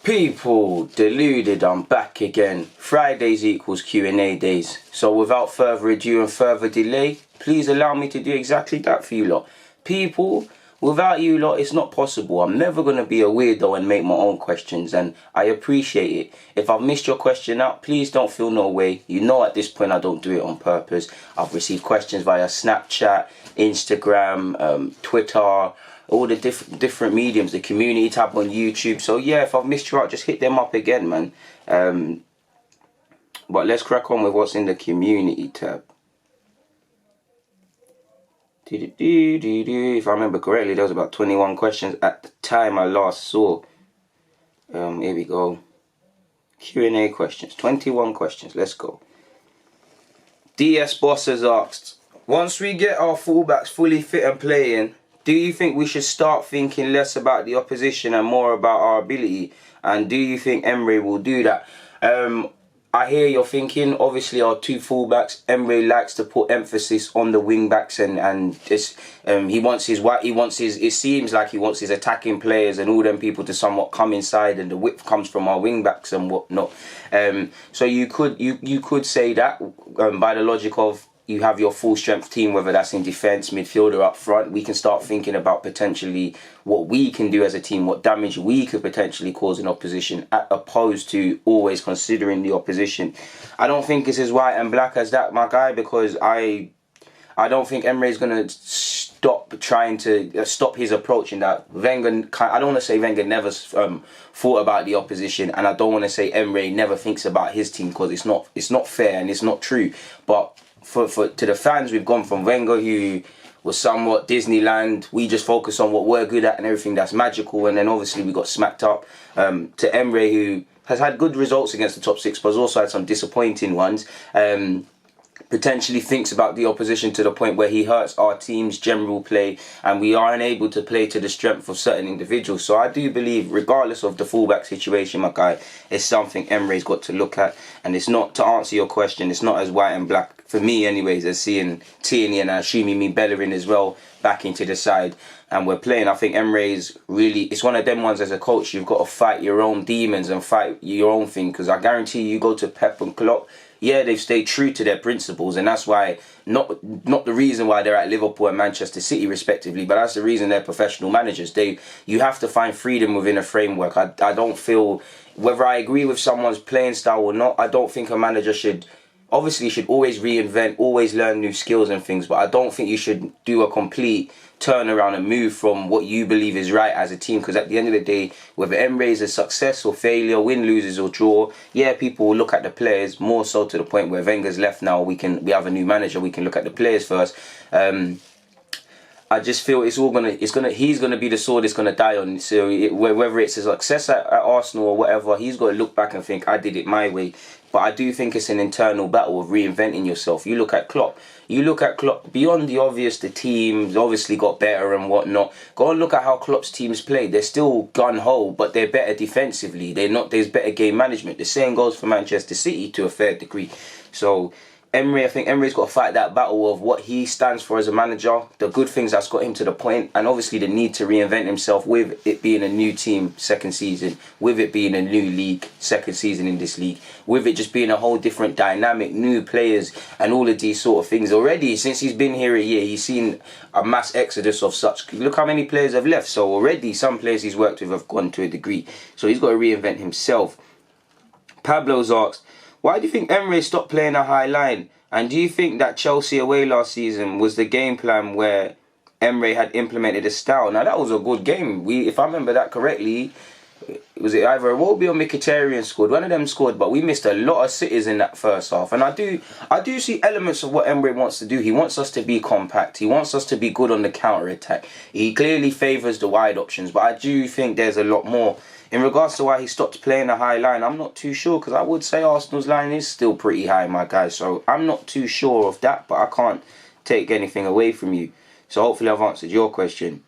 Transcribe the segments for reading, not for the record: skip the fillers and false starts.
People, Deluded, I'm back again. Fridays equals Q&A days. So without further ado and further delay, please allow me to do exactly that for you lot. People, without you lot, it's not possible. I'm never going to be a weirdo and make my own questions, and I appreciate it. If I've missed your question out, please don't feel no way. You know at this point I don't do it on purpose. I've received questions via Snapchat, Instagram, Twitter, all the different mediums, the community tab on YouTube. So yeah, if I've missed you out, just hit them up again, man. But let's crack on with what's in the community tab. If I remember correctly, there was about 21 questions at the time I last saw. Here we go. Q&A questions. 21 questions. Let's go. DS Boss has asked, once we get our fullbacks fully fit and playing, do you think we should start thinking less about the opposition and more about our ability? And do you think Emery will do that? I hear you're thinking, obviously our two fullbacks, Emery likes to put emphasis on the wing backs and this, it seems like he wants his attacking players and all them people to somewhat come inside, and the width comes from our wing backs and whatnot. So you could say that by the logic of, you have your full strength team, whether that's in defence, midfield or up front, we can start thinking about potentially what we can do as a team, what damage we could potentially cause in opposition, as opposed to always considering the opposition. I don't think it's as white and black as that, my guy, because I don't think Emery is going to stop trying to stop his approach in that. Wenger, I don't want to say Wenger never thought about the opposition, and I don't want to say Emery never thinks about his team, because it's not fair and it's not true. But to the fans, we've gone from Wenger, who was somewhat Disneyland, we just focus on what we're good at and everything that's magical, and then obviously we got smacked up, to Emery, who has had good results against the top six but has also had some disappointing ones. Potentially thinks about the opposition to the point where he hurts our team's general play and we are unable to play to the strength of certain individuals. So I do believe, regardless of the fullback situation, my guy, it's something Emery's got to look at. And it's not, to answer your question, it's not as white and black for me anyways, as seeing Tierney and assuming me Bellerin as well back into the side and we're playing. I think Emery's really, it's one of them ones as a coach, you've got to fight your own demons and fight your own thing, because I guarantee you go to Pep and Klopp, yeah, they've stayed true to their principles, and that's why, not the reason why they're at Liverpool and Manchester City respectively, but that's the reason they're professional managers. You have to find freedom within a framework. I don't feel, whether I agree with someone's playing style or not, I don't think a manager should always reinvent, always learn new skills and things, but I don't think you should do a complete turnaround and move from what you believe is right as a team, because at the end of the day, whether Emery is a success or failure, win, loses or draw, yeah, people will look at the players more so, to the point where Wenger's left now, we have a new manager, we can look at the players first. I just feel he's gonna be the sword it's gonna die on. So whether it's a success at Arsenal or whatever, he's got to look back and think, I did it my way. But I do think it's an internal battle of reinventing yourself. You look at Klopp. Beyond the obvious, the teams obviously got better and whatnot. Go and look at how Klopp's teams play. They're still gun-ho, but they're better defensively. There's better game management. The same goes for Manchester City to a fair degree. So Emery, I think Emery's got to fight that battle of what he stands for as a manager, the good things that's got him to the point, and obviously the need to reinvent himself with it being a new team second season, with it being a new league second season in this league, with it just being a whole different dynamic, new players and all of these sort of things. Already, since he's been here a year, he's seen a mass exodus of such. Look how many players have left. So already some players he's worked with have gone to a degree. So he's got to reinvent himself. Pablo's asked, why do you think Emery stopped playing a high line? And do you think that Chelsea away last season was the game plan where Emery had implemented a style? Now, that was a good game. If I remember that correctly, was it either Iwobi or Mkhitaryan scored? One of them scored, but we missed a lot of sitters in that first half. And I do see elements of what Emery wants to do. He wants us to be compact. He wants us to be good on the counter-attack. He clearly favours the wide options, but I do think there's a lot more. In regards to why he stopped playing a high line, I'm not too sure, because I would say Arsenal's line is still pretty high, my guys. So I'm not too sure of that, but I can't take anything away from you. So hopefully I've answered your question.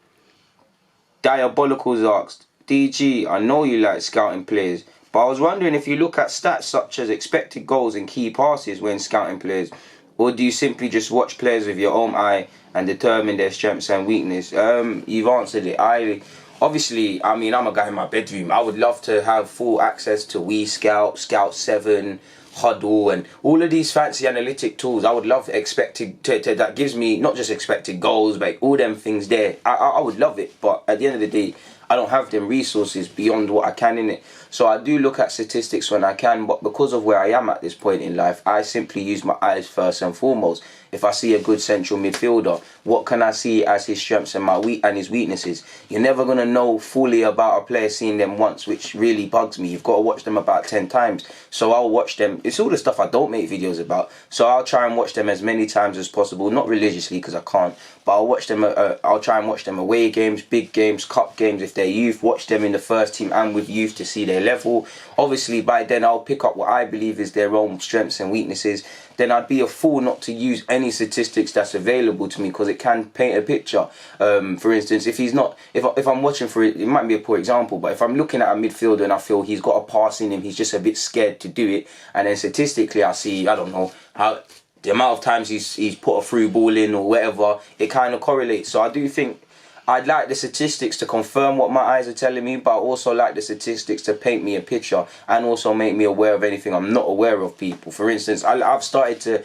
Diabolicals asked, DG, I know you like scouting players, but I was wondering if you look at stats such as expected goals and key passes when scouting players, or do you simply just watch players with your own eye and determine their strengths and weakness? You've answered it. obviously, I mean, I'm a guy in my bedroom. I would love to have full access to Wii Scout, Scout 7, Huddle, and all of these fancy analytic tools. I would love expected that gives me not just expected goals, but all them things there. I would love it, but at the end of the day, I don't have them resources beyond what I can in it. So I do look at statistics when I can, but because of where I am at this point in life, I simply use my eyes first and foremost. If I see a good central midfielder, what can I see as his strengths and his weaknesses? You're never going to know fully about a player seeing them once, which really bugs me. You've got to watch them about 10 times. So I'll watch them. It's all the stuff I don't make videos about. So I'll try and watch them as many times as possible. Not religiously because I can't. But I'll watch them. I'll try and watch them away games, big games, cup games if they're youth. Watch them in the first team and with youth to see their level. Obviously, by then I'll pick up what I believe is their own strengths and weaknesses. Then I'd be a fool not to use any statistics that's available to me because it can paint a picture. For instance, if I'm watching for it, it might be a poor example, but if I'm looking at a midfielder and I feel he's got a pass in him, he's just a bit scared to do it, and then statistically I see, I don't know, how the amount of times he's put a through ball in or whatever, it kind of correlates. So I do think I'd like the statistics to confirm what my eyes are telling me, but I also like the statistics to paint me a picture and also make me aware of anything I'm not aware of, people. For instance, I've started to,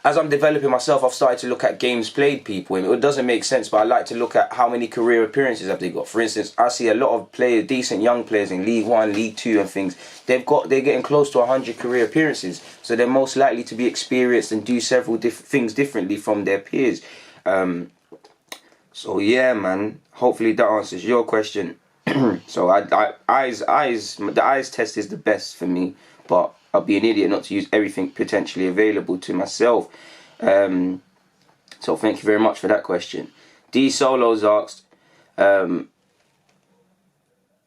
as I'm developing myself, I've started to look at games played, people. And it doesn't make sense, but I like to look at how many career appearances have they got. For instance, I see a lot of players, decent young players in League 1, League 2 and things. They're getting close to 100 career appearances. So they're most likely to be experienced and do several things differently from their peers. So yeah, man. Hopefully that answers your question. So the eyes test is the best for me, but I'll be an idiot not to use everything potentially available to myself. So thank you very much for that question. D Solos asked,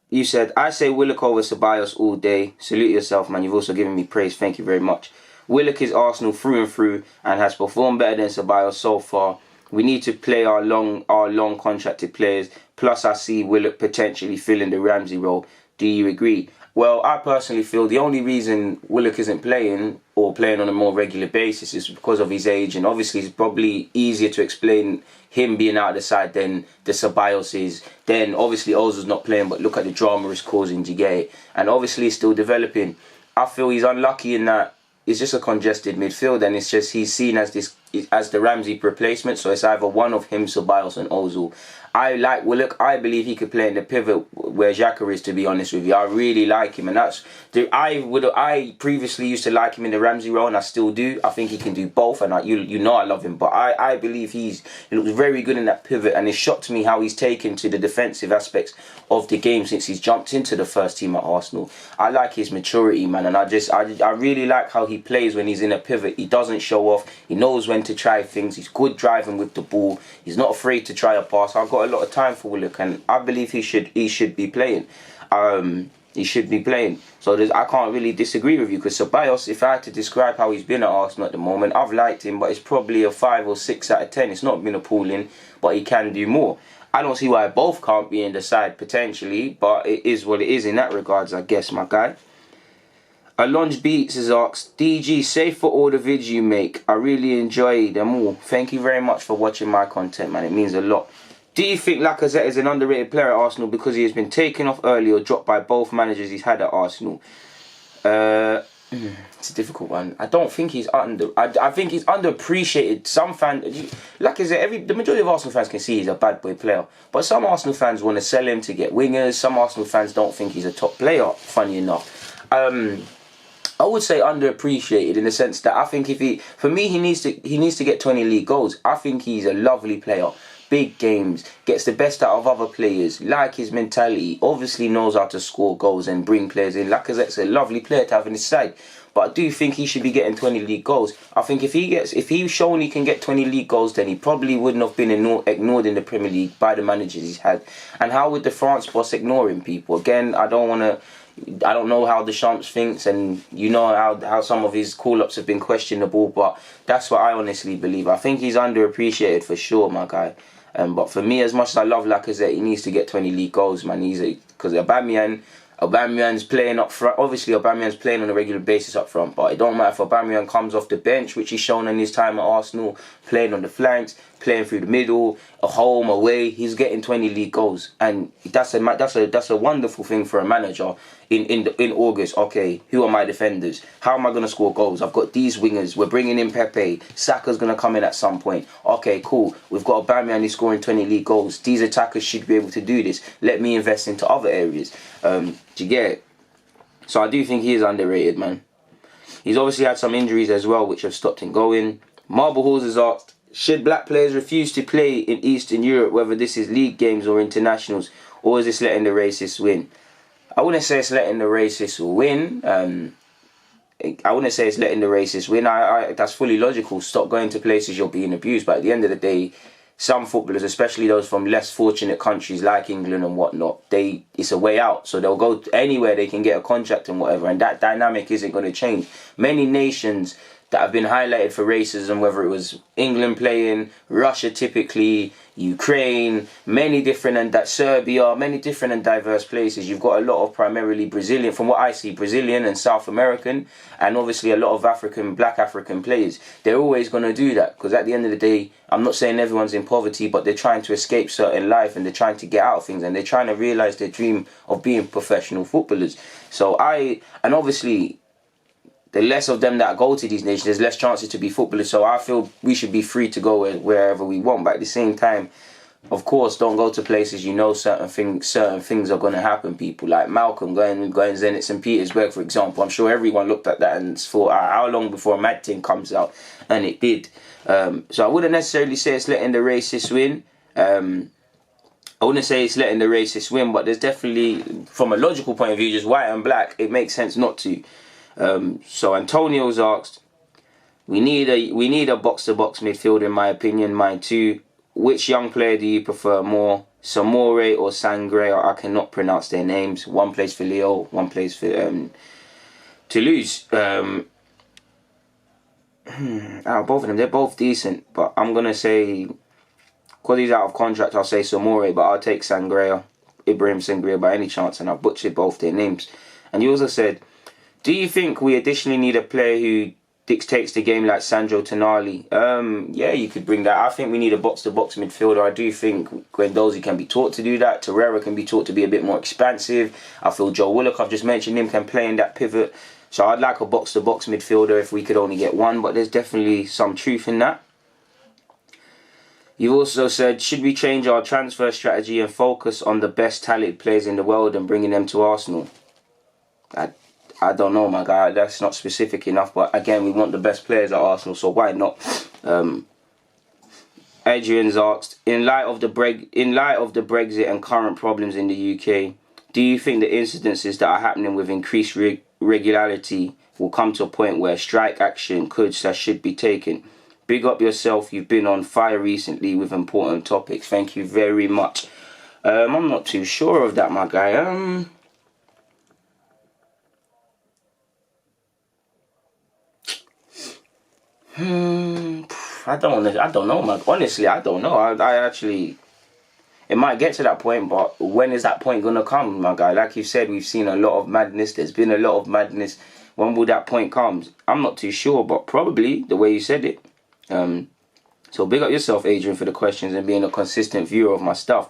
you said, I say Willock over Ceballos all day. Salute yourself, man. You've also given me praise. Thank you very much. Willock is Arsenal through and through and has performed better than Ceballos so far. We need to play our long contracted players. Plus, I see Willock potentially filling the Ramsey role. Do you agree? Well, I personally feel the only reason Willock isn't playing or playing on a more regular basis is because of his age. And obviously, it's probably easier to explain him being out of the side than the Ceballos is. Then, obviously, Ozil's not playing, but look at the drama it's causing. Do you get it? And obviously, he's still developing. I feel he's unlucky in that it's just a congested midfield, and it's just he's seen as the Ramsey replacement. So it's either one of him, Ceballos, and Ozil. I like Willock. I believe he could play in the pivot where Xhaka is, to be honest with you. I really like him, and I previously used to like him in the Ramsey role, and I still do. I think he can do both, and you know I love him. But I believe he looks very good in that pivot, and it shocked me how he's taken to the defensive aspects of the game since he's jumped into the first team at Arsenal. I like his maturity, man, and I really like how he plays when he's in a pivot. He doesn't show off. He knows when to try things. He's good driving with the ball. He's not afraid to try a pass. I've got a lot of time for Willock, and I believe he should be playing. He should be playing. So I can't really disagree with you, because Ceballos, if I had to describe how he's been at Arsenal at the moment, I've liked him, but it's probably a 5 or 6 out of 10. It's not been appalling, but he can do more. I don't see why both can't be in the side potentially, but it is what it is in that regards, I guess, my guy. Alonge Beats has asked, DG, safe for all the vids you make. I really enjoy them all. Thank you very much for watching my content, man. It means a lot. Do you think Lacazette is an underrated player at Arsenal because he has been taken off early or dropped by both managers he's had at Arsenal? It's a difficult one. I don't think he's I think he's underappreciated. Some fans, Lacazette, the majority of Arsenal fans can see he's a bad boy player, but some Arsenal fans want to sell him to get wingers. Some Arsenal fans don't think he's a top player. Funny enough, I would say underappreciated in the sense that I think he needs to get 20 league goals. I think he's a lovely player. Big games, gets the best out of other players, like his mentality, obviously knows how to score goals and bring players in. Lacazette's a lovely player to have in his side, but I do think he should be getting 20 league goals. I think if he's shown he can get 20 league goals, then he probably wouldn't have been ignored in the Premier League by the managers he's had. And how would the France boss ignore him, people? Again, I don't know how Deschamps thinks, and you know how some of his call-ups have been questionable, but that's what I honestly believe. I think he's underappreciated for sure, my guy. But for me, as much as I love Lacazette, he needs to get 20 league goals, man. Because Aubameyang's playing up front. Obviously, Aubameyang's playing on a regular basis up front, but it don't matter if Aubameyang comes off the bench, which he's shown in his time at Arsenal, playing on the flanks, playing through the middle, a home, away. He's getting 20 league goals, and that's a wonderful thing for a manager. In August, okay, who are my defenders? How am I going to score goals? I've got these wingers. We're bringing in Pepe. Saka's going to come in at some point. Okay, cool. We've got a BAME and he's scoring 20 league goals. These attackers should be able to do this. Let me invest into other areas. Do you get it? So I do think he is underrated, man. He's obviously had some injuries as well, which have stopped him going. Marble Halls has asked, should black players refuse to play in Eastern Europe, whether this is league games or internationals, or is this letting the racists win? I wouldn't say it's letting the racists win. I wouldn't say it's letting the racists win. That's fully logical. Stop going to places you're being abused. But at the end of the day, some footballers, especially those from less fortunate countries like England and whatnot, it's a way out. So they'll go anywhere they can get a contract and whatever. And that dynamic isn't going to change. Many nations that have been highlighted for racism, whether it was England playing, Russia typically, Ukraine, Serbia, many different and diverse places. You've got a lot of primarily Brazilian, from what I see, Brazilian and South American, and obviously a lot of black African players. They're always going to do that, because at the end of the day, I'm not saying everyone's in poverty, but they're trying to escape certain life, and they're trying to get out of things, and they're trying to realise their dream of being professional footballers. And obviously, the less of them that go to these nations, there's less chances to be footballers. So I feel we should be free to go wherever we want. But at the same time, of course, don't go to places you know certain things are going to happen. People like Malcolm going Zenit St. Petersburg, for example. I'm sure everyone looked at that and thought, how long before a mad thing comes out? And it did. So I wouldn't necessarily say it's letting the racists win. I wouldn't say it's letting the racists win, but there's definitely, from a logical point of view, just white and black, it makes sense not to. So Antonio's asked, we need a box-to-box midfielder, in my opinion, mine too. Which young player do you prefer more, Samore or Sangre? I cannot pronounce their names. One plays for Lyon, one plays for Toulouse. Out of both of them, they're both decent, but I'm gonna say, because he's out of contract, I'll say Samore, but I'll take Sangre, Ibrahim Sangre by any chance, and I butchered both their names. And you also said, do you think we additionally need a player who dictates the game like Sandro Tonali? Yeah, you could bring that. I think we need a box-to-box midfielder. I do think Guendouzi can be taught to do that. Torreira can be taught to be a bit more expansive. I feel Joe Willock, I've just mentioned him, can play in that pivot. So I'd like a box-to-box midfielder if we could only get one, but there's definitely some truth in that. You also said, should we change our transfer strategy and focus on the best talented players in the world and bringing them to Arsenal? I don't know, my guy. That's not specific enough. But again, we want the best players at Arsenal, so why not? Adrian's asked, in light of the Brexit and current problems in the UK, do you think the incidences that are happening with increased regularity will come to a point where strike action should be taken? Big up yourself. You've been on fire recently with important topics. Thank you very much. I'm not too sure of that, my guy. I don't know, man. Honestly, I don't know. I actually, it might get to that point, but when is that point gonna come, my guy? Like you said, we've seen a lot of madness. There's been a lot of madness. When will that point come? I'm not too sure, but probably the way you said it. So big up yourself, Adrian, for the questions and being a consistent viewer of my stuff.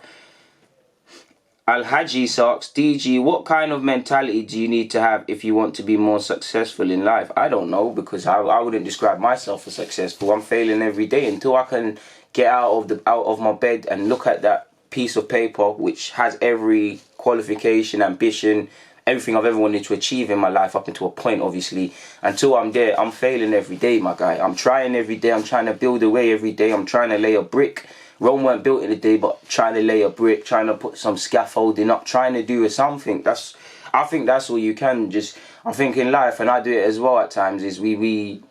Al-Haji asks, DG, what kind of mentality do you need to have if you want to be more successful in life? I don't know, because I wouldn't describe myself as successful. I'm failing every day until I can get out of my bed and look at that piece of paper which has every qualification, ambition, everything I've ever wanted to achieve in my life up until a point, obviously. Until I'm there, I'm failing every day, my guy. I'm trying every day. I'm trying to build away every day. I'm trying to lay a brick. Rome weren't built in a day, but trying to lay a brick, trying to put some scaffolding up, trying to do something. I think that's all you can. I think in life, and I do it as well at times, is we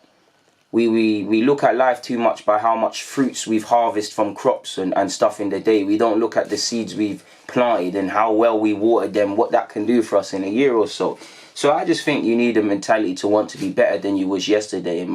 look at life too much by how much fruits we've harvested from crops and stuff in the day. We don't look at the seeds we've planted and how well we watered them, what that can do for us in a year or so. So I just think you need a mentality to want to be better than you was yesterday, in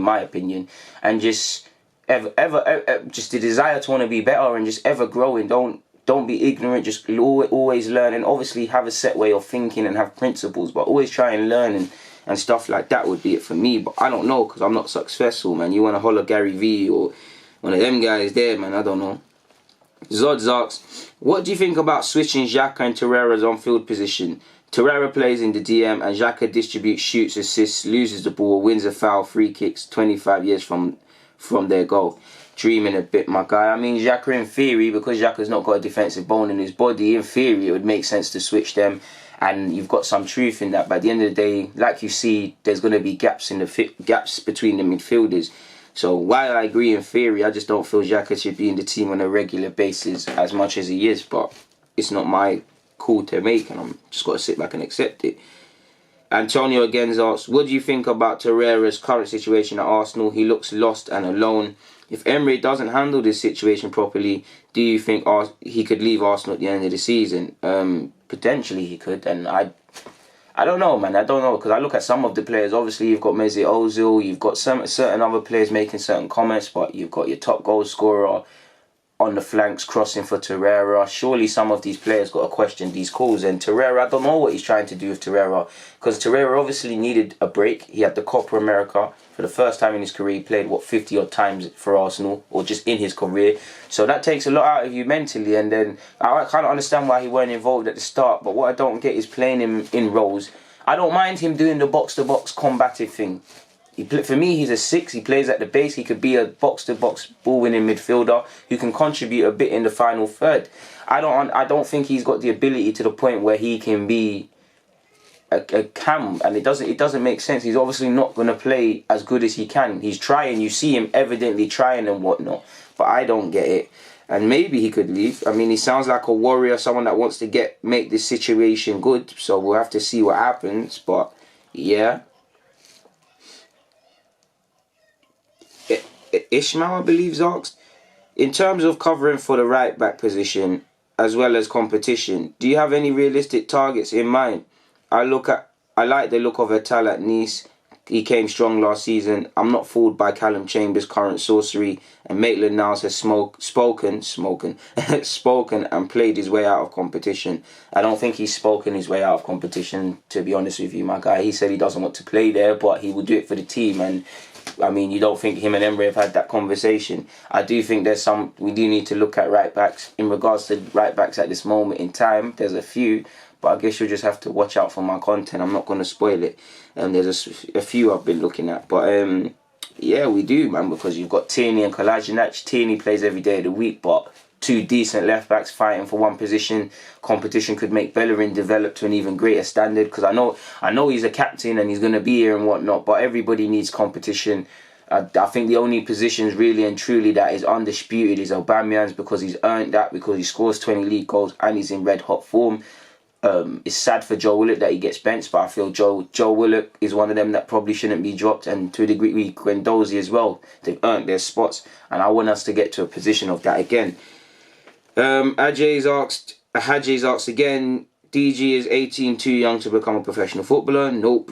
my opinion, and just just the desire to want to be better and just ever growing. Don't be ignorant. Just always learn, and obviously have a set way of thinking and have principles, but always try and learn and stuff like that would be it for me. But I don't know, because I'm not successful, man. You want to holler Gary V or One of them guys there, man. I don't know. Zods asks, what do you think about switching Xhaka and Torreira's on-field position? Torreira plays in the DM and Xhaka distributes, shoots, assists, loses the ball, wins a foul, free kicks 25 years from their goal. Dreaming a bit, my guy. I mean, Xhaka in theory, because Xhaka's not got a defensive bone in his body, in theory it would make sense to switch them, and you've got some truth in that. But at the end of the day, like you see, there's going to be gaps between the midfielders. So while I agree in theory, I just don't feel Xhaka should be in the team on a regular basis as much as he is. But it's not my call to make, and I'm just got to sit back and accept it. Antonio again asks, what do you think about Torreira's current situation at Arsenal? He looks lost and alone. If Emery doesn't handle this situation properly, do you think he could leave Arsenal at the end of the season? Potentially he could, and I don't know, man. I don't know, because I look at some of the players. Obviously, you've got Mesut Ozil, you've got certain other players making certain comments, but you've got your top goal scorer on the flanks crossing for Torreira. Surely some of these players got to question these calls. And Torreira, I don't know what he's trying to do with Torreira, because Torreira obviously needed a break. He had the Copa America for the first time in his career. He played, 50 odd times for Arsenal, or just in his career. So that takes a lot out of you mentally. And then I kind of understand why he weren't involved at the start. But what I don't get is playing him in roles. I don't mind him doing the box-to-box combative thing. For me, he's a 6. He plays at the base. He could be a box-to-box ball-winning midfielder who can contribute a bit in the final third. I don't think he's got the ability to the point where he can be a cam, and it doesn't make sense. He's obviously not going to play as good as he can. He's trying. You see him evidently trying and whatnot, but I don't get it. And maybe he could leave. I mean, he sounds like a warrior, someone that wants to make this situation good. So we'll have to see what happens. But yeah. Ishmael, I believe, asked, in terms of covering for the right back position as well as competition, do you have any realistic targets in mind? I like the look of Atal at Nice. He came strong last season. I'm not fooled by Callum Chambers' current sorcery, and Maitland-Niles has spoken and played his way out of competition. I don't think he's spoken his way out of competition, to be honest with you, my guy. He said he doesn't want to play there, but he will do it for the team. And I mean, you don't think him and Emery have had that conversation. I do think we do need to look at right backs. In regards to right backs at this moment in time, there's a few, but I guess you'll just have to watch out for my content. I'm not going to spoil it. There's a few I've been looking at. But yeah, we do, man, because you've got Tierney and Kolasinac. Tierney plays every day of the week, but two decent left backs fighting for one position. Competition could make Bellerin develop to an even greater standard, because I know he's a captain and he's going to be here and whatnot, but everybody needs competition. I think the only positions really and truly that is undisputed is Aubameyang's, because he's earned that, because he scores 20 league goals and he's in red hot form. It's sad for Joe Willock that he gets benched, but I feel Joe Willock is one of them that probably shouldn't be dropped, and to a degree Guendouzi as well. They've earned their spots, and I want us to get to a position of that again. Hajay's asked again, DG is 18, too young to become a professional footballer? Nope.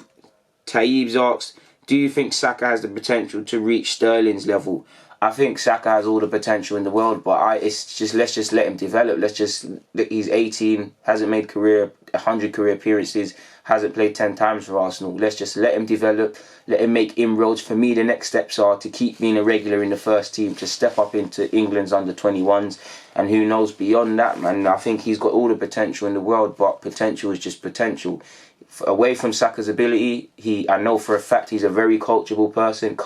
Taib's asked, do you think Saka has the potential to reach Sterling's level? I think Saka has all the potential in the world, but let's just let him develop. He's 18, hasn't made 100 career appearances, hasn't played 10 times for Arsenal. Let's just let him develop, let him make inroads. For me, the next steps are to keep being a regular in the first team, to step up into England's under-21s, and who knows beyond that, man. I think he's got all the potential in the world, but potential is just potential. Away from Saka's ability, I know for a fact he's a very coachable person,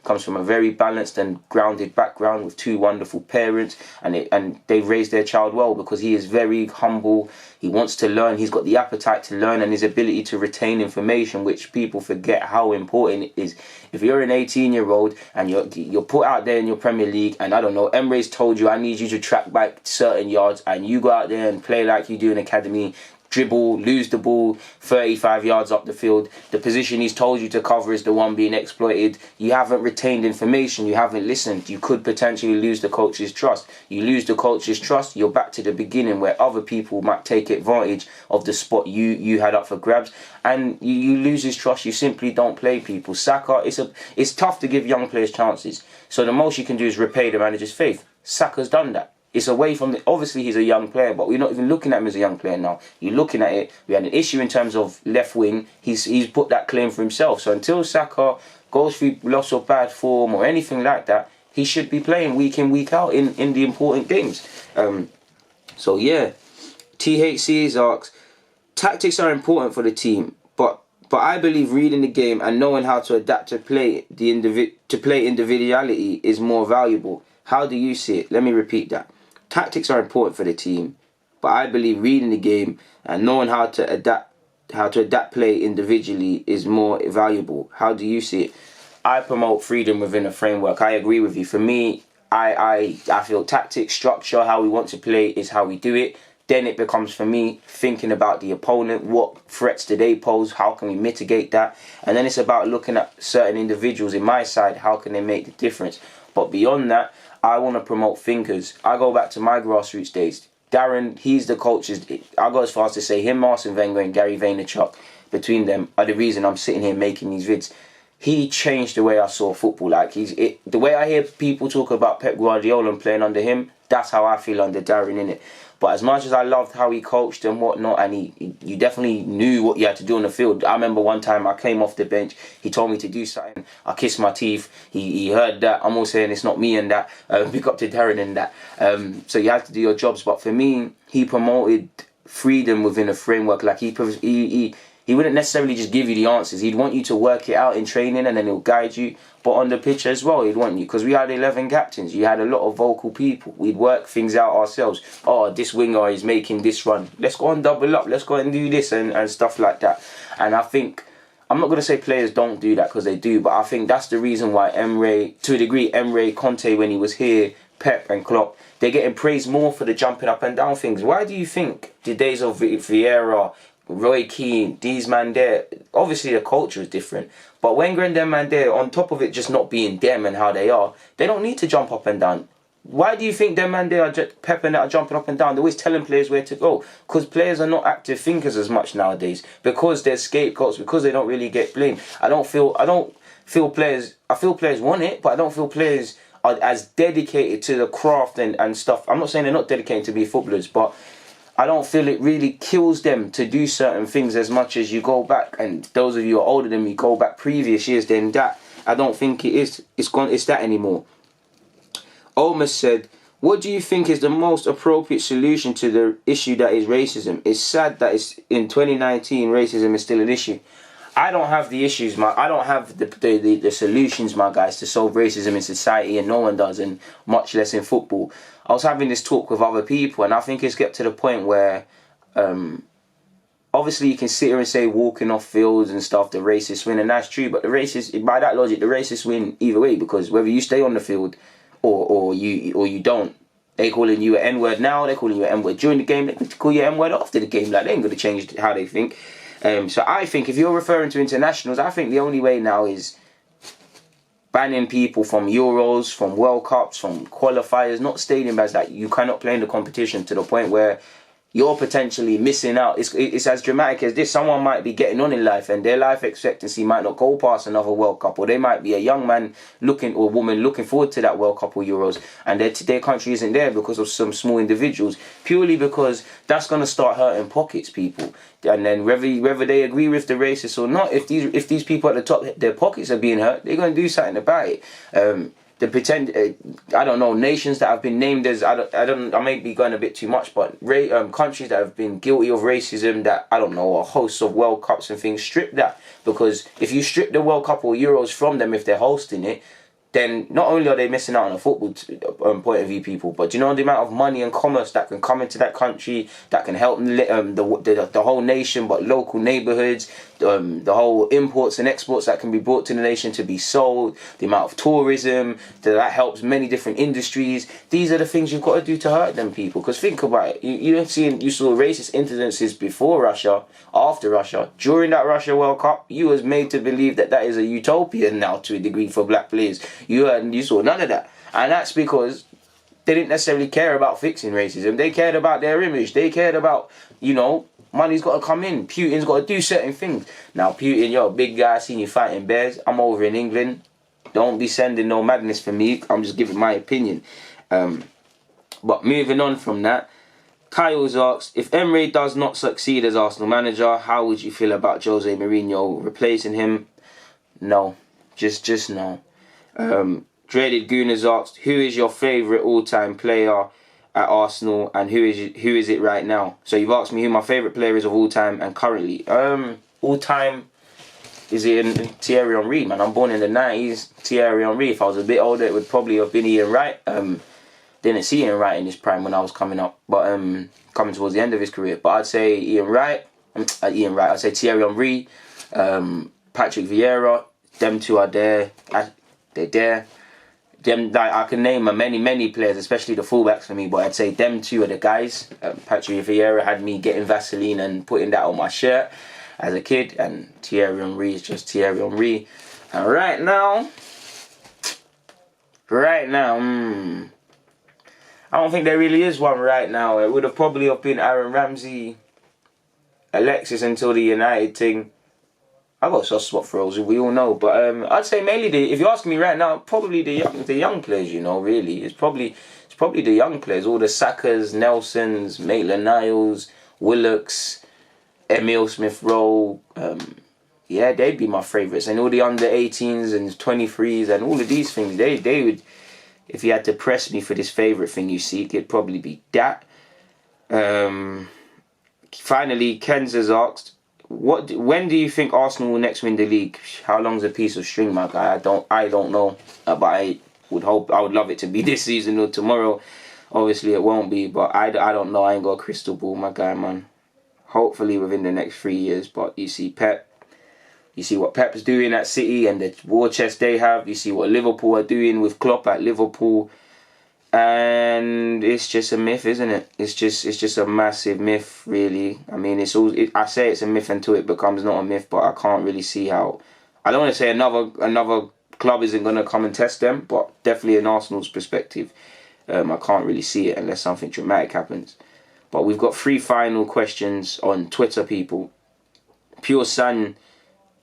comes from a very balanced and grounded background with two wonderful parents, and they've raised their child well, because he is very humble. He wants to learn, he's got the appetite to learn, and his ability to retain information, which people forget how important it is. If you're an 18-year-old and you're put out there in your Premier League, and I don't know, Emery's told you, I need you to track back certain yards, and you go out there and play like you do in academy, dribble, lose the ball 35 yards up the field, the position he's told you to cover is the one being exploited. You haven't retained information, you haven't listened. You could potentially lose the coach's trust. You lose the coach's trust, you're back to the beginning, where other people might take advantage of the spot you had up for grabs, and you lose his trust. You simply don't play people. Saka, it's tough to give young players chances, so the most you can do is repay the manager's faith. Saka's done that. It's away from obviously he's a young player, but we're not even looking at him as a young player now. You're looking at it, we had an issue in terms of left wing. He's put that claim for himself. So until Saka goes through loss or bad form or anything like that, he should be playing week in, week out in the important games. So yeah, THC is asked, tactics are important for the team, but I believe reading the game and knowing how to adapt to play individuality is more valuable. How do you see it? Let me repeat that. Tactics are important for the team, but I believe reading the game and knowing how to adapt play individually is more valuable. How do you see it? I promote freedom within a framework. I agree with you. For me, I feel tactics, structure, how we want to play is how we do it. Then it becomes, for me, thinking about the opponent. What threats do they pose? How can we mitigate that? And then it's about looking at certain individuals in my side. How can they make the difference? But beyond that, I want to promote thinkers. I go back to my grassroots days. Darren, he's the coaches. I go as far as to say him, Arsene Wenger and Gary Vaynerchuk, between them are the reason I'm sitting here making these vids. He changed the way I saw football. Like the way I hear people talk about Pep Guardiola and playing under him, that's how I feel under Darren, innit? But as much as I loved how he coached and whatnot, and you definitely knew what you had to do on the field. I remember one time I came off the bench, he told me to do something, I kissed my teeth, he heard that. I'm all saying it's not me and that, pick up to Darren and that. So you have to do your jobs. But for me, he promoted freedom within a framework. Like he wouldn't necessarily just give you the answers. He'd want you to work it out in training and then he'll guide you. But on the pitch as well, he'd want you. Because we had 11 captains. You had a lot of vocal people. We'd work things out ourselves. Oh, this winger is making this run. Let's go and double up. Let's go and do this and stuff like that. And I think, I'm not going to say players don't do that because they do. But I think that's the reason why Emery, to a degree, Emery, Conte when he was here, Pep and Klopp, they're getting praised more for the jumping up and down things. Why do you think the days of Vieira, Roy Keane, these man there, obviously the culture is different, but Wenger and them man there, on top of it just not being them and how they are, they don't need to jump up and down. Why do you think them man there are Pep and that are jumping up and down? They're always telling players where to go, because players are not active thinkers as much nowadays, because they're scapegoats, because they don't really get blamed. I feel players want it, but I don't feel players are as dedicated to the craft and stuff. I'm not saying they're not dedicated to be footballers, but I don't feel it really kills them to do certain things as much as you go back. And those of you who are older than me, go back previous years, then that, I don't think it is. It's that anymore. Olmus said, what do you think is the most appropriate solution to the issue that is racism? It's sad that in 2019 racism is still an issue. I don't have the issues, I don't have the solutions, my guys, to solve racism in society, and no one does, and much less in football. I was having this talk with other people, and I think it's get to the point where, obviously you can sit here and say walking off fields and stuff, the racists win, and that's true, but by that logic, the racists win either way, because whether you stay on the field or you don't, they calling you an N-word now, they're calling you an N-word during the game, they could call you an N-word after the game. Like, they ain't going to change how they think. So I think if you're referring to internationals, I think the only way now is banning people from Euros, from World Cups, from qualifiers, not stadium as that you cannot play in the competition, to the point where you're potentially missing out. It's as dramatic as this. Someone might be getting on in life and their life expectancy might not go past another World Cup, or they might be a young man or woman looking forward to that World Cup or Euros, and their country isn't there because of some small individuals, purely because that's going to start hurting pockets, people. And then whether they agree with the racists or not, if these people at the top, their pockets are being hurt, they're going to do something about it. I don't know, nations that have been named as, I may be going a bit too much, but countries that have been guilty of racism, that, I don't know, a host of World Cups and things, strip that. Because if you strip the World Cup or Euros from them, if they're hosting it, then not only are they missing out on a football point of view, people, but do you know the amount of money and commerce that can come into that country, that can help the whole nation, but local neighbourhoods, the whole imports and exports that can be brought to the nation to be sold, the amount of tourism, that helps many different industries. These are the things you've got to do to hurt them, people. Because think about it, you saw racist incidences before Russia, after Russia, during that Russia World Cup. You was made to believe that is a utopia now, to a degree, for black players. You saw none of that. And that's because they didn't necessarily care about fixing racism. They cared about their image. They cared about, money's got to come in. Putin's got to do certain things. Now, Putin, you're a big guy. I seen you fighting bears. I'm over in England. Don't be sending no madness for me. I'm just giving my opinion. But moving on from that, Kyle's asked, if Emery does not succeed as Arsenal manager, how would you feel about Jose Mourinho replacing him? No. Just no. Dreaded Gooners asked, who is your favourite all-time player at Arsenal, and who is it right now? So you've asked me who my favourite player is of all time and currently. All time is in Thierry Henry, man. I'm born in the 90s. Thierry Henry. If I was a bit older, it would probably have been Ian Wright. Didn't see Ian Wright in his prime when I was coming up, but coming towards the end of his career. But I'd say Ian Wright. I'd say Thierry Henry, Patrick Vieira. Them two are there. They're there. Them, like, I can name many players, especially the fullbacks for me, but I'd say them two are the guys. Patrick Vieira had me getting Vaseline and putting that on my shirt as a kid, and Thierry Henry is just Thierry Henry. And right now, I don't think there really is one right now. It would have probably been Aaron Ramsey, Alexis until the United thing. I got a soft spot for those, we all know. But I'd say mainly if you ask me right now, probably the young players. You know, really, it's probably the young players. All the Sakas, Nelsons, Maitland-Niles, Willocks, Emile Smith-Rowe. Yeah, they'd be my favourites. And all the under 18s and 23s and all of these things, they would. If you had to press me for this favourite thing you seek, it'd probably be that. Finally, Ken's has asked, when do you think Arsenal will next win the league? How long's a piece of string, my guy? I don't know, but I would love it to be this season or tomorrow. Obviously, it won't be, but I don't know. I ain't got a crystal ball, my guy, man. Hopefully within the next 3 years. But you see what Pep's doing at City and the war chest they have. You see what Liverpool are doing with Klopp at Liverpool. And it's just a myth, isn't it? It's just a massive myth, really. I mean, I say it's a myth until it becomes not a myth, but I can't really see how. I don't want to say another club isn't going to come and test them, but definitely in Arsenal's perspective, I can't really see it unless something dramatic happens. But we've got 3 final questions on Twitter, people. Pure San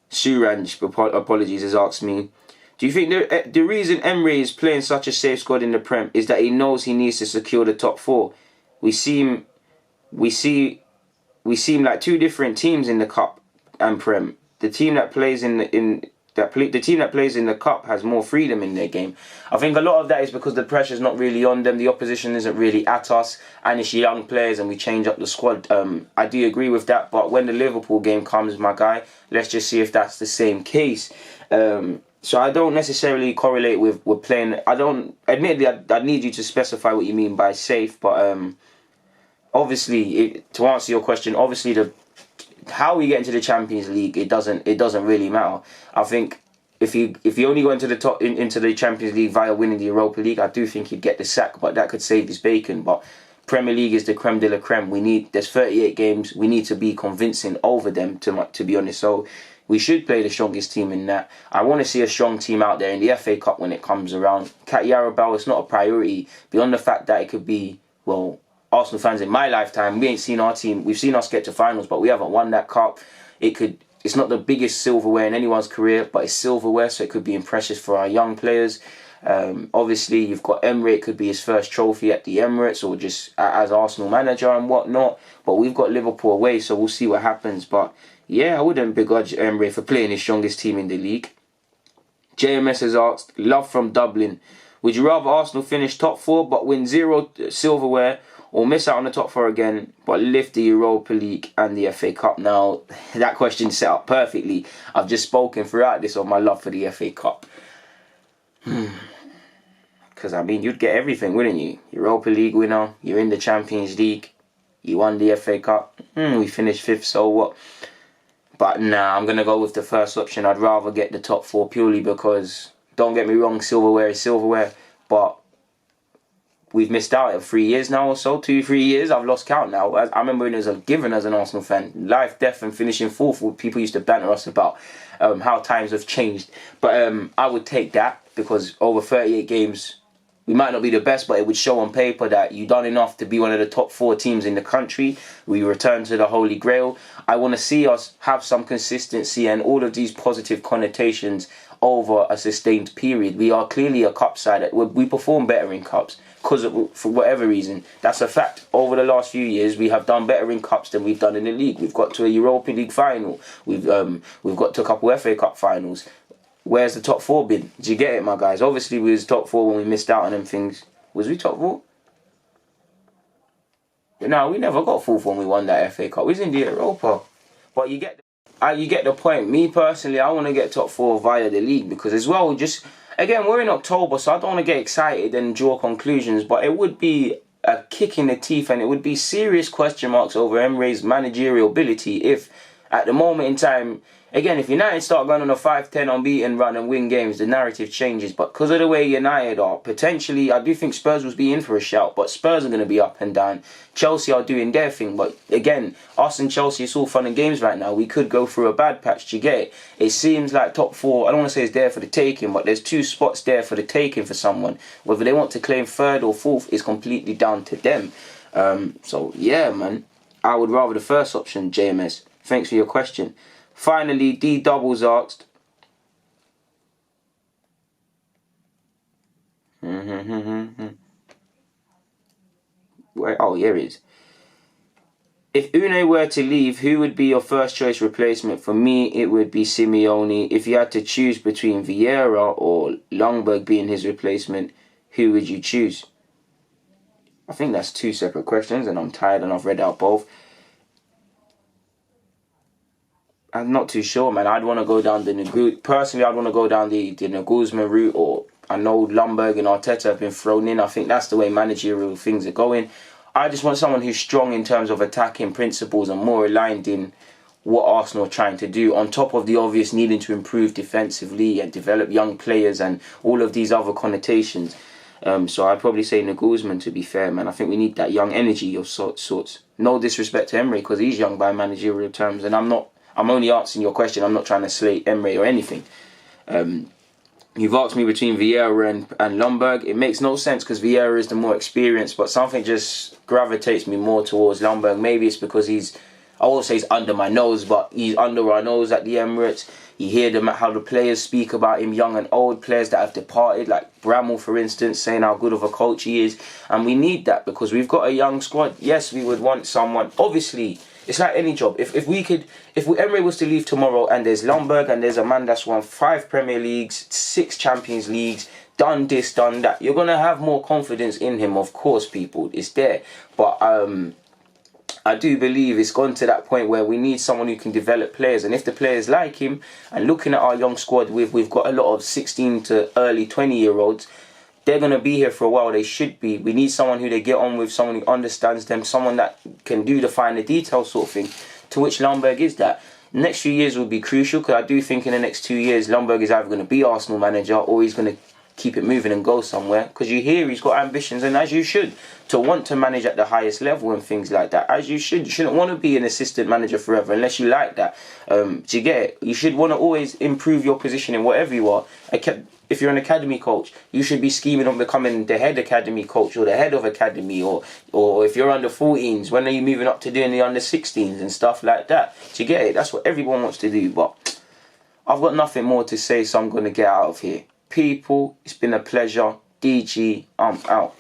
Suranj, apologies, has asked me, do you think the reason Emery is playing such a safe squad in the Prem is that he knows he needs to secure the top 4? We seem like 2 different teams in the Cup and Prem. The team that plays in the Cup has more freedom in their game. I think a lot of that is because the pressure's not really on them. The opposition isn't really at us, and it's young players, and we change up the squad. I do agree with that, but when the Liverpool game comes, my guy, let's just see if that's the same case. So I don't necessarily correlate with playing. Admittedly, I'd need you to specify what you mean by safe, but obviously, to answer your question, obviously how we get into the Champions League, it doesn't really matter. I think if you only go into the Champions League via winning the Europa League, I do think he'd get the sack, but that could save his bacon. But Premier League is the creme de la creme. There's 38 games. We need to be convincing over them, to be honest. So we should play the strongest team in that. I want to see a strong team out there in the FA Cup when it comes around. Kat Yarabal, it's not a priority. Beyond the fact that it could be, well, Arsenal fans in my lifetime, we ain't seen our team. We've seen us get to finals, but we haven't won that cup. It's not the biggest silverware in anyone's career, but it's silverware, so it could be impressive for our young players. Obviously, you've got Emery. It could be his first trophy at the Emirates or just as Arsenal manager and whatnot. But we've got Liverpool away, so we'll see what happens. But yeah, I wouldn't begrudge Emery for playing his strongest team in the league. JMS has asked, love from Dublin. Would you rather Arsenal finish top 4 but win 0 silverware, or miss out on the top 4 again but lift the Europa League and the FA Cup? Now, that question's set up perfectly. I've just spoken throughout this of my love for the FA Cup. Because, I mean, you'd get everything, wouldn't you? Europa League winner, you're in the Champions League, you won the FA Cup, we finished 5th, so what? But nah, I'm going to go with the first option. I'd rather get the top 4 purely because, don't get me wrong, silverware is silverware, but we've missed out at 3 years now or so, 2-3 years. I've lost count now. I remember when it was a given as an Arsenal fan. Life, death and finishing 4th. People used to banter us about how times have changed. But I would take that because over 38 games, we might not be the best, but it would show on paper that you've done enough to be one of the top 4 teams in the country. We return to the Holy Grail. I want to see us have some consistency and all of these positive connotations over a sustained period. We are clearly a cup side. We perform better in cups because for whatever reason. That's a fact. Over the last few years, we have done better in cups than we've done in the league. We've got to a Europa League final. We've got to a couple FA Cup finals. where's the top 4 been? Do you get it, my guys? Obviously, we was top 4 when we missed out on them things. Was we top 4? No, we never got 4th when we won that FA Cup. We was in the Europa. But you get the point. Me personally, I want to get top 4 via the league because as well, just again, we're in October, so I don't want to get excited and draw conclusions. But it would be a kick in the teeth, and it would be serious question marks over Emery's managerial ability if, at the moment in time, again, if United start going on a 5-10 unbeaten run and win games, the narrative changes. But because of the way United are, potentially, I do think Spurs will be in for a shout. But Spurs are going to be up and down. Chelsea are doing their thing. But again, us and Chelsea, it's all fun and games right now. We could go through a bad patch. Do you get it? It seems like top 4, I don't want to say it's there for the taking, but there's 2 spots there for the taking for someone. Whether they want to claim 3rd or 4th is completely down to them. So, yeah, man. I would rather the first option, JMS. Thanks for your question. Finally, D Doubles asked. Oh, here it is. If Une were to leave, who would be your first choice replacement? For me, it would be Simeone. If you had to choose between Vieira or Ljungberg being his replacement, who would you choose? I think that's 2 separate questions, and I'm tired and I've read out both. I'm not too sure, man. I'd want to go down the personally, I'd want to go down the Nagelsmann route, or I know Ljungberg and Arteta have been thrown in. I think that's the way managerial things are going. I just want someone who's strong in terms of attacking principles and more aligned in what Arsenal are trying to do, on top of the obvious needing to improve defensively and develop young players and all of these other connotations. So I'd probably say Nagelsmann, to be fair, man. I think we need that young energy of sorts. No disrespect to Emery, because he's young by managerial terms, and I'm only answering your question. I'm not trying to slate Emery or anything. You've asked me between Vieira and Ljungberg. It makes no sense because Vieira is the more experienced, but something just gravitates me more towards Ljungberg. Maybe it's because I won't say he's under my nose, but he's under our nose at the Emirates. You hear how the players speak about him, young and old players that have departed, like Bramall, for instance, saying how good of a coach he is. And we need that because we've got a young squad. Yes, we would want someone. Obviously, it's like any job. If Emery was to leave tomorrow and there's Ljungberg and there's a man that's won 5 Premier Leagues, 6 Champions Leagues, done this, done that, you're going to have more confidence in him, of course, people. It's there. But I do believe it's gone to that point where we need someone who can develop players. And if the players like him, and looking at our young squad, we've got a lot of 16 to early 20-year-olds, they're going to be here for a while. They should be. We need someone who they get on with, someone who understands them, someone that can do the finer details sort of thing, to which Ljungberg is that. The next few years will be crucial because I do think in the next 2 years, Ljungberg is either going to be Arsenal manager or he's going to keep it moving and go somewhere, because you hear he's got ambitions, and as you should, to want to manage at the highest level and things like that, as you should. You shouldn't want to be an assistant manager forever unless you like that. Do you get it? You should want to always improve your position in whatever you are. If you're an academy coach, you should be scheming on becoming the head academy coach or the head of academy, or if you're under 14s, when are you moving up to doing the under 16s and stuff like that? Do you get it? That's what everyone wants to do. But I've got nothing more to say, so I'm going to get out of here. People, it's been a pleasure. DG, I'm out.